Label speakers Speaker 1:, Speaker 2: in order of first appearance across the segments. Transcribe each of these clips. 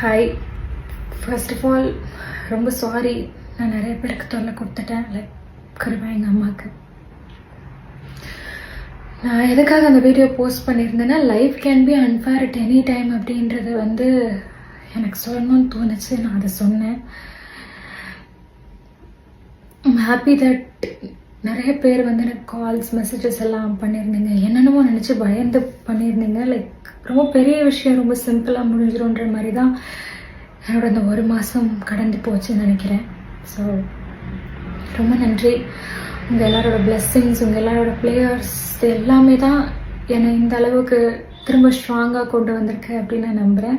Speaker 1: Hi. First of all ரொம்ப sorry, நான் நிறைய பேருக்கு தொல்லை கொடுத்துட்டேன். குறிப்பாக எங்கள் அம்மாவுக்கு. நான் எதுக்காக அந்த வீடியோ போஸ்ட் பண்ணியிருந்தேன்னா, life can be unfair at any time அப்படின்றது எனக்கு சொல்லணும்னு தோணுச்சு. நான் அதை சொன்னேன். ஐம் ஹாப்பி தட் நிறைய பேர் எனக்கு கால்ஸ் மெசேஜஸ் எல்லாம் பண்ணியிருந்தீங்க. என்னென்னமோ நினச்சி பயந்து பண்ணியிருந்தீங்க. ரொம்ப பெரிய விஷயம், ரொம்ப சிம்பிளாக முடிஞ்சிடும்ன்ற மாதிரி தான் என்னோட இந்த ஒரு மாதம் கடந்து போச்சுன்னு நினைக்கிறேன். ஸோ ரொம்ப நன்றி. உங்கள் எல்லாரோட பிளெஸ்ஸிங்ஸ், உங்கள் எல்லாரோட ப்ளேயர்ஸ் எல்லாமே தான் என்னை இந்த அளவுக்கு திரும்ப ஸ்ட்ராங்காக கொண்டு வந்திருக்கு அப்படின்னு நான் நம்புகிறேன்.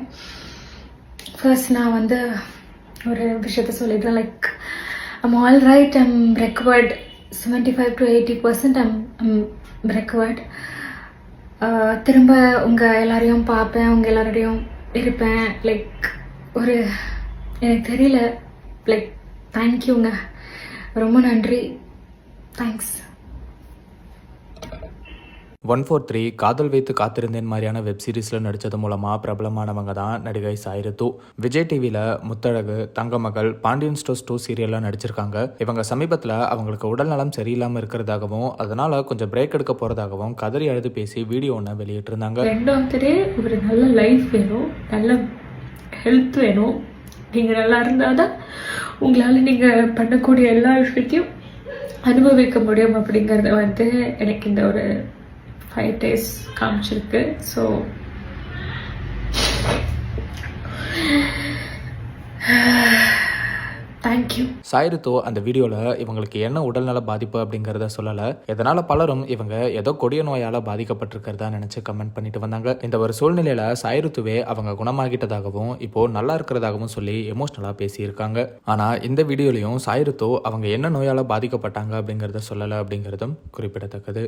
Speaker 1: ஃபர்ஸ்ட் நான் ஒரு விஷயத்த சொல்லிடுறேன். I'm all right, I'm recovered 75 to 80%. I'm recovered. திரும்ப உங்கள் எல்லாரையும் பார்ப்பேன், உங்கள் எல்லாரோடையும் இருப்பேன். எனக்கு தெரியல. தேங்க்யூங்க, ரொம்ப நன்றி. தேங்க்ஸ்.
Speaker 2: 143 காதல் வைத்து காத்திருந்தேன் மாதிரியான வெப் சீரிஸில் நடித்தது மூலமாக பிரபலமானவங்க தான் நடிகை சாய்ரித்து. விஜய் டிவியில் முத்தழகு, தங்கமகள், பாண்டியன் ஸ்டோர்ஸ் 2 சீரியல்லாம் நடிச்சிருக்காங்க. இவங்க சமீபத்தில் அவங்களுக்கு உடல்நலம் சரியில்லாமல் இருக்கிறதாகவும் அதனால கொஞ்சம் பிரேக் எடுக்க போகிறதாகவும் கதறி அழுது பேசி வீடியோ ஒன்று வெளியிட்டிருந்தாங்க.
Speaker 1: ரெண்டாவது ஒரு நல்ல லைஃப் வேணும், நல்ல ஹெல்த் வேணும். நீங்கள் நல்லா இருந்தால் தான் உங்களால் நீங்கள் பண்ணக்கூடிய எல்லா விஷயத்தையும் அனுபவிக்க முடியும் அப்படிங்கிறத எனக்கு இந்த ஒரு 5 days காமிச்சிருக்கு. So thank you.
Speaker 2: சாய்ரித்து அந்த வீடியோவில் இவங்களுக்கு என்ன உடல்நல பாதிப்பு அப்படிங்கிறத சொல்லலை. இதனால் பலரும் இவங்க ஏதோ கொடிய நோயால் பாதிக்கப்பட்டிருக்கிறதா நினச்சி கமெண்ட் பண்ணிட்டு வந்தாங்க. இந்த ஒரு சூழ்நிலையில் சாய்ரித்துவே அவங்க குணமாகிட்டதாகவும் இப்போது நல்லா இருக்கிறதாகவும் சொல்லி எமோஷ்னலாக பேசியிருக்காங்க. ஆனால் இந்த வீடியோலையும் சாய்ரித்து அவங்க என்ன நோயால் பாதிக்கப்பட்டாங்க அப்படிங்கிறத சொல்லலை அப்படிங்கிறதும் குறிப்பிடத்தக்கது.